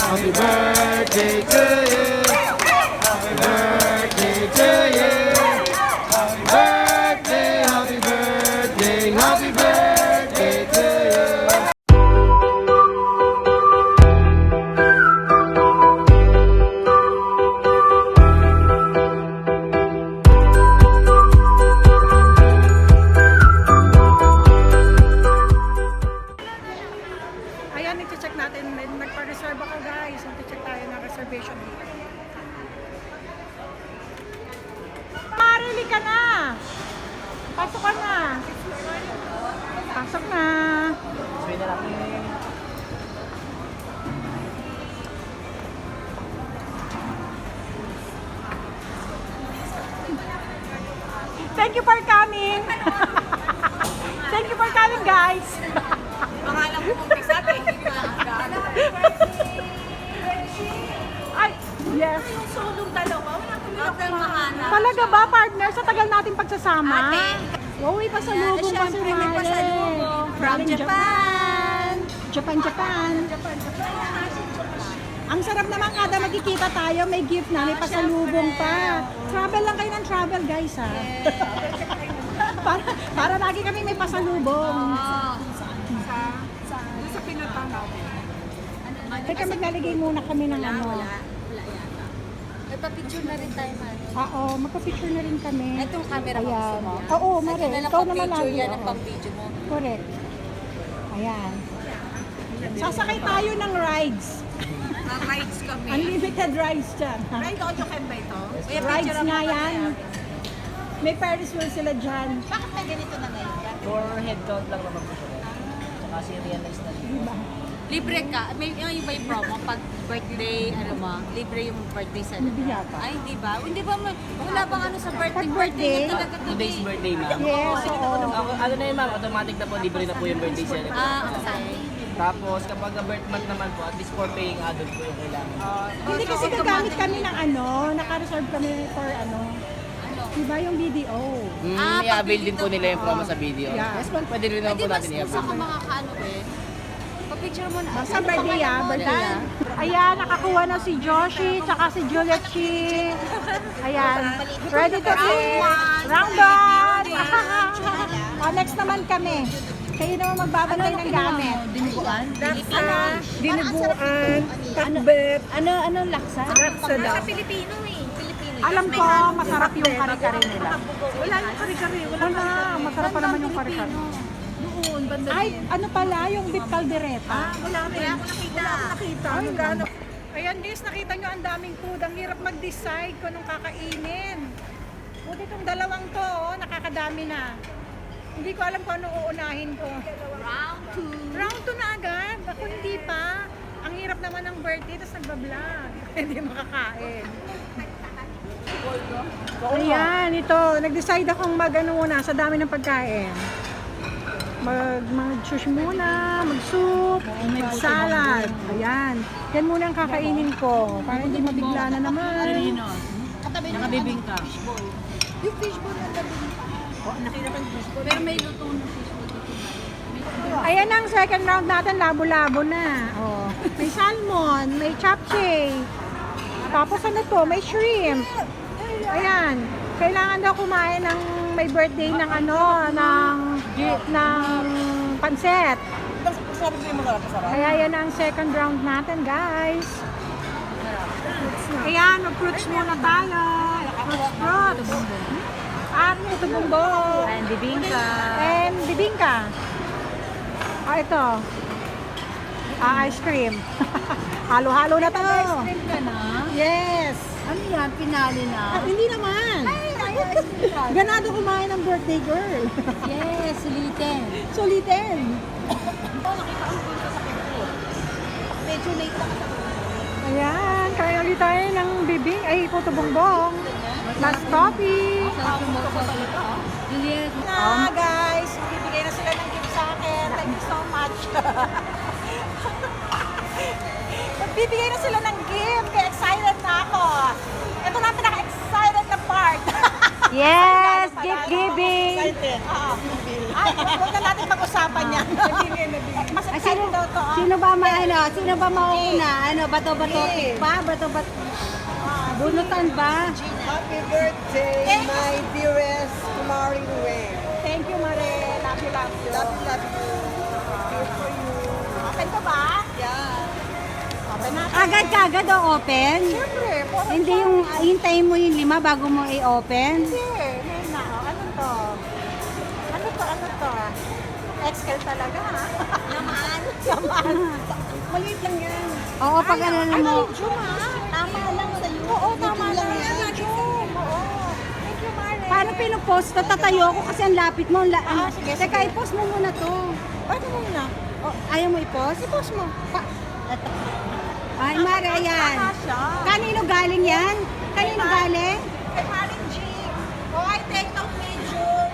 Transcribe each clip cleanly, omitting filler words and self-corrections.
Happy birthday to you. Happy birthday to you. Happy birthday, happy birthday, happy birthday to you. Ayan, nag-check natin. Nagpa-reserve ako guys. Nag-check tayo ng reservation dito. Marili ka na! Pasok ka na! Pasok na! Thank you for coming! Thank you for coming guys! Pangalan mo umpisa, thank you na. Ay, yes. Yung sulong dalawa, wala kami mahanap. Talaga ba, partner? Sa tagal natin pagsasama? Ate. Wow, may pasalubong pa si Siyempre, may Mare. pasalubong. From Galing Japan. Japan. Ang sarap naman kada magkikita tayo, may gift na, may pasalubong pa. Travel lang kayo ng travel, guys, ha? para lagi kami may pasalubong. Doon sa pinatang natin. Teka, maglalagay muna kami ng ano. Wala yata. Nagpa-picture na rin tayo, man. Oo, magpa-picture na rin kami. Itong camera mo gusto mo? Oo, Mare. Ikaw naman lagi. yan ang oo. pang-video mo. Correct. Ayan. Sasakay tayo ng rides. Na-rides kami. Unlimited rides dyan. ha? Ride audio cam ba ito? Rides nga yan. May Ferris wheel sila dyan. Bakit na ganito na ngayon? For head count lang naman po siya. Tsaka serialize na rin. Diba? Libre ka. May yung iba yung promo pag birthday, ano mo, libre yung birthday sa Hindi yata. Ay, hindi ba? Hindi ba wala bang ano sa birthday? Pag birthday? na talaga Today's birthday, ma'am. Yes, oo. Ano na yun, ma'am? Automatic na po, libre na po yung birthday celebration. Ah, okay. Tapos, kapag birth month naman po, at least for paying adult po yung kailangan. Hindi kasi gagamit kami ng ano, naka-reserve kami for ano. Diba yung BDO? Ah, I-avail din po pag-video. nila yung promo sa video. Yeah. Yes, ma'am, pwede rin naman po natin Pwede ba i-avail. ka makakaano eh? Pa-picture mo na. Sa birthday birthday Ayan, nakakuha na si Joshi, tsaka si Juliet Chi. Ayan, ready to eat. Round on! Next naman kami. Kayo naman magbabantay ng gamit. Dinuguan? Dinuguan, pakbet. Ano laksa? Laksa daw. Sa Pilipino eh. Pilipino. Alam ko, masarap yung kare-kare nila. Wala yung kare-kare. Wala, masarap pa naman yung kare-kare. Doon, banda. Ay, ano pala, yung beef caldereta. Wala ako nakita. Ay, gano'n. Ayan guys, nakita nyo ang daming food. Ang hirap mag-decide kung anong kakainin. Buti itong dalawang to, oh, nakakadami na. Hindi ko alam kung ano uunahin ko. Round 2. Round 2 na agad. Ako hindi pa. Ang hirap naman ng birthday, tapos nagbablog. Hindi makakain. Ayan, ito. Nag-decide akong mag-ano muna sa dami ng pagkain. Mag-shush muna, mag-soup, mag-salad. Ayan. Yan muna ang kakainin ko. Para hindi mabigla na naman. Nakabibingka. Yung fishball na Pero may luto na fish. Ayan ang second round natin, labo-labo na. Oh. May salmon, may chapche. Tapos ano to, may shrimp. Ayan. Kailangan daw kumain ng may birthday ng ano, ng panset. Kaya yan ang second round natin, guys. Ayan, mag-fruits muna tayo. Fruits. At ito bumbong. And bibingka. And bibingka. Ah, ito. Ice cream. Halo-halo na to. Ice cream ka na? Yes. Ano yan? Pinali na? Hindi naman. Ganado kumain ng birthday girl. Yes, ulitin. Sulitin. Medyo late lang. Ayan, kaya ulit tayo ng bibing. Ay, puto bongbong. Plus coffee. Juliet. Na guys, bibigay na sila ng gift sa akin. Thank you so much. Bibigay na sila ng gift. Kaya excited na ako. Ito na ang pinaka-excited na part. Yes, gift giving. Excited. Huwag na natin pag-usapan yan. Mas excited daw to. Sino ba sino ba mauna? Ano, bato-bato kick ba? Bato-bato. Bunutan ba? Happy birthday, my dearest Kumari Ruel. Thank you, Mare. Love you, love you. Love you, love you. Here for you. Open ko ba? Yeah. Open natin. Agad-agad o open? Siyempre, puro Hindi yung hintayin mo yung 5 bago mo i-open? Hindi, ngayon na. Oh, ano to? Ano to? Excel talaga, ha? Laman. Laman. Maliit lang yan. Oo, pag ano Ay, mo. medium, ha? Tama lang sa'yo. Oo, tama lang yan. Medium. Oo. Thank you, Mare. Paano pinupost to? Tatayo ako kasi ang lapit mo. Sige, Teka, sige. i-post mo muna to. Bakit muna? Oh, ayaw mo i-post? I-post mo. Ay, Mare, ayan. Tama siya. Kanino galing yan? Kanino galing? Kay Maring G. Oh, I take note medium.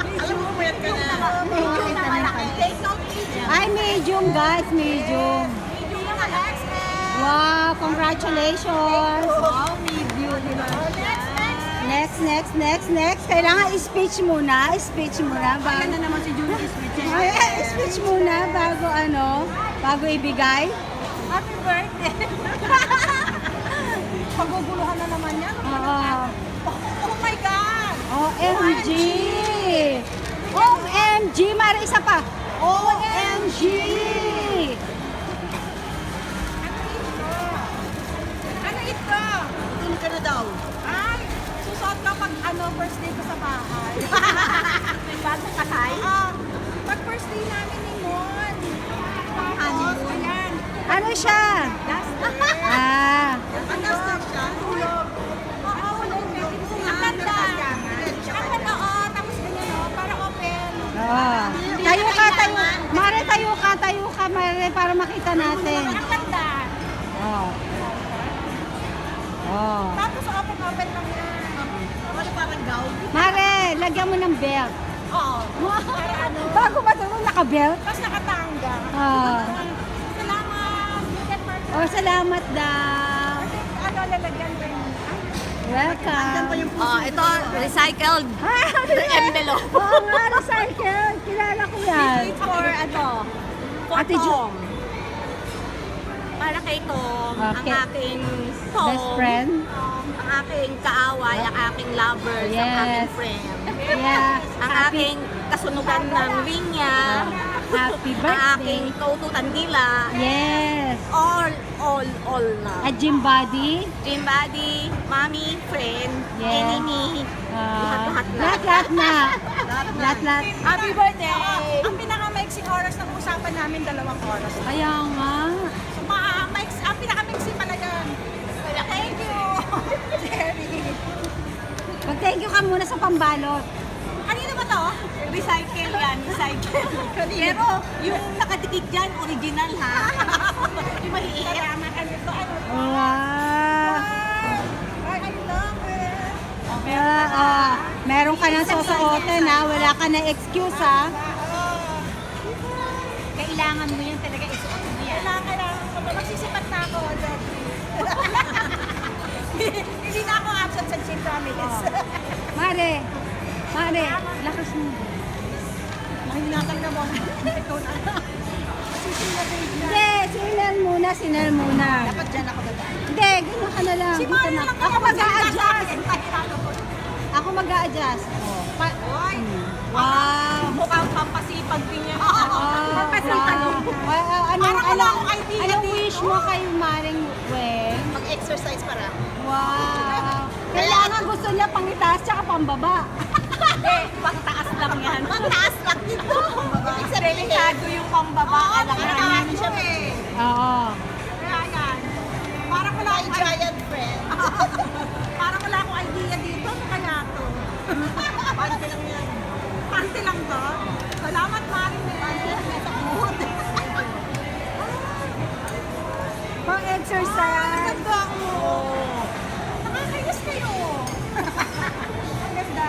Medium. Puyat ka na. Medium na malaki. Take note medium. Ay, medium guys, medium. Medium na XL. Wow, congratulations. Wow, medium. Next. Kailangan i-speech muna. Speech muna. Bago, na naman si Julie Smith. ay, speech muna bago ibigay. Happy birthday. Paguguluhan na naman yan. Oo. Oh my God. OMG! OMG! Mara, isa pa. OMG! Ano ito? Tingin ka na daw. Ay, susuot ka pag first day ko sa bahay. Bago kasay? Pag first day namin ni Mon. Honeymoon. Ayan. Ano siya? Duster. Ang duster siya. Tulog. Oo, tulog. Ang ganda. Ang ganda, tapos ganyan, para open. Tayo ka. Mare, tayo ka, Mare, para makita natin. Ang ganda. Tapos open lang yan. Ano parang gown? Mare, lagyan mo ng belt. Oo. Para ano. Bago matulog, naka-belt. Tapos nakatanga. Salamat. Good Mark. Oh, salamat daw. Ano, lalagyan ko yun. Welcome. Ito, recycled envelope. Oo nga, recycle. Kilala ko yan. It's for for Ate Ju- Tom. Para kay Tom, Okay. ang aking Tom. Best friend. Ang aking kaaway, ang aking lover, ang Yes. aking friend. Yeah. Ang aking kasunugan ng linya. Happy Ang birthday. aking kaututan dila. Yes. All na. A gym body. Gym buddy, mommy, friend, Yes. enemy. Lahat-lahat na. Lahat na. Lahat. Happy birthday! Ang pinakamaiksing oras ng usapan namin, 2 oras. Kaya nga. So, ang pinakamaiksing pala yan. Thank you! Jerry! Mag-thank you ka muna sa pambalot. Kanino ba to? Recycle yan, recycle. Pero yung nakatikid dyan, original ha. Yung maliit. Salamat. Ano to? Ano to? Wow. Ay, I love it! Meron ka ng susuotin ha. Wala ka na excuse ha. Kailangan mo yan talaga isuot mo yan. Kailangan ko. Magsisipat na ako. Hindi na ako absent sa gym, promise. Mare, lakas mo. Mahinatang na mo. Ikaw na. Hindi, sinal muna. Dapat dyan ako dadaan. Hindi, gano'n ka na lang. Si Dito Mario na. lang Ako mag-a-adjust. mag-a-adjust. Ako mag-a-adjust. Oy! Wow. Mukhang pampasipag din yan. Parang wala akong idea Anong dito. wish mo kay Maring Wen? Mag-exercise para. Wow. Kailangan gusto niya pang itaas tsaka pambaba. Pagtaas lang yan. Mataas lang dito. Ibig sabihin, Delikado yung pambaba. Kailangan siya eh. Oo. Kaya yan. Parang wala my akong giant friend. Parang wala akong idea dito. Ano kaya to? Pante lang yan. Pante lang to? Salamat, Maring. Pante lang yan sa buhot. Pang-exercise. Ganda ako. Nakakayos kayo. Ang ganda.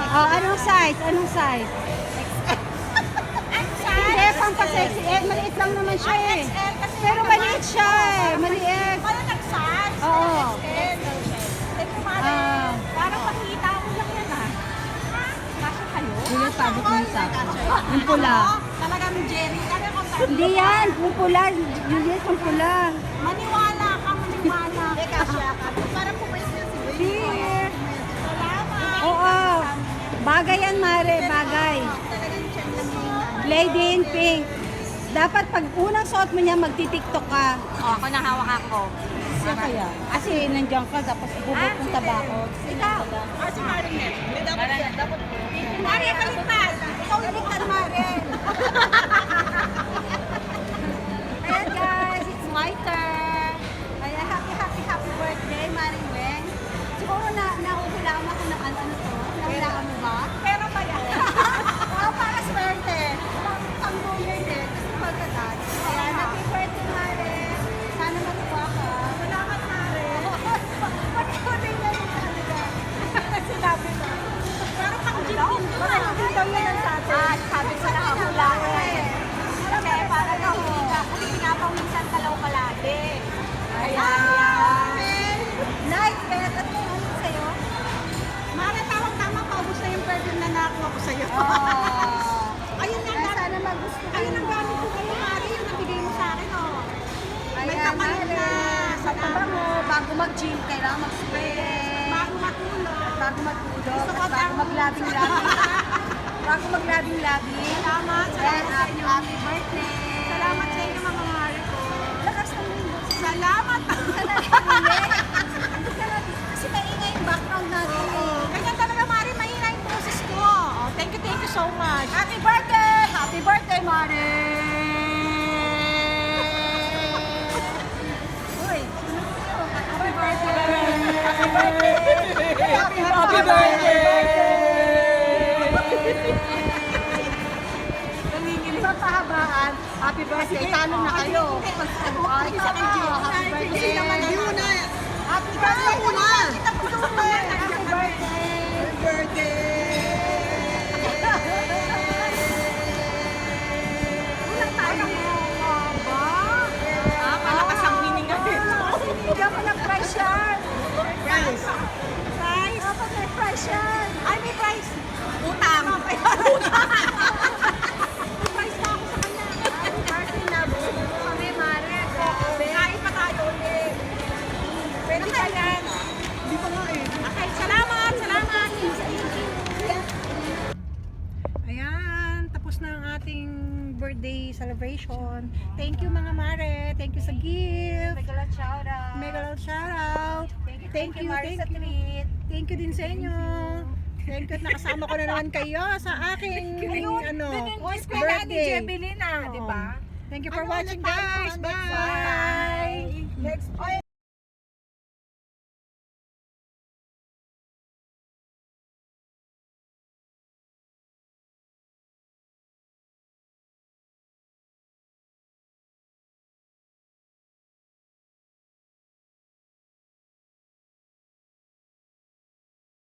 Oh, anong size? Anong size? Hindi, pang-sexy. Maliit lang naman siya eh. XL kasi Pero maliit siya eh. Maliit. Wala nag-size. Oo. XL. Thank you, Maring. Parang pakita mo lang yan, ha? Kasi abot mo sa akin. Yung pula. Talagang Jerry. Hindi yan, yung pula. Yung pula. Maniwala ka, maniwala. Teka siya ka. Parang pumayos na si Wayne. Cheers! Salamat. Oo. Bagay yan, Mare. Bagay. Talagang check na siya. Lady in pink. Dapat pag unang suot mo niya, magti-tiktok ka. Ako na hawak ako. Siya kaya? Kasi nandiyan ka, tapos bubot ng tabako. Ikaw. Si Marinette. Dapat. Maria, baliktad. Ikaw baliktad, Maria. Ayan guys, it's my turn. Kaya happy birthday, Maring Weng. Siguro nahuhulaan ako ng ano to. Nahulaan mo ba? Pero ba yan? Oo, para swerte. Pang-buyer din. Kasi pagkatag. Kaya happy birthday, Mare. Sana matuwa ka. Salamat, Maria. Pag-ikutin niya rin talaga. Sinabi mo. Pero pang Daw yun ang sa atin. sabi ko na kahulaan. Kasi para nahihiga. Kasi pinapawisan ka lang palagi. Ayan. Nice, bet. At may ano sa'yo? Mara, tawang-tama, paubos na yung perfume na nakuha ko sa'yo. Oh. Ayun nga, Kaya sana magustuhan ayun ang mo. gamit ko kayo, Mari, yung nabigay mo sa akin, oh. May Ayan, kapalit na. Sa tabango, bago mag-gym, kailangan mag-spray. Bago matulog. Bago matulog, Gusto ko at bago ang- maglabing-labing. Bago maglabing-labing. Salamat, And salamat sa inyo. happy birthday. Salamat sa inyo, mga Mari ko. Lakas ng mundo. Salamat. Kasi maingay yung background natin eh. Ganyan talaga, Mari, mahina yung boses ko. Oh, thank you so much. Happy birthday! Happy birthday, Mare! Uy, happy birthday! Happy birthday! Happy birthday! Nanginginig sa pahabaan. Happy birthday! Talo na kayo. Ay, isa kay Jill. Happy birthday! Yun na. Happy birthday! Una. Happy birthday! Birthday! Kulang tayo ng Malakas ang hininga dito. Hindi mo na price yan. Price. Price. Dapat may price yan. Ay, may price. Utang. Utang. May price pa ako sa kanya. Happy birthday na. Busog mo kami, Mare. Kain pa tayo ulit. Pwede ba yan? Hindi pa nga eh. Okay, salamat. Salamat. Ayan, tapos na ang ating birthday celebration. Thank you mga Mare. Thank you sa gift. Mega lot shoutout. Mega love shoutout. Thank you, Mare, sa thank you. treat. Thank you din sa inyo. Thank you at nakasama ko na naman kayo sa aking ano, Ni birthday. Jebelina, di ba? Thank you for watching guys. Bye!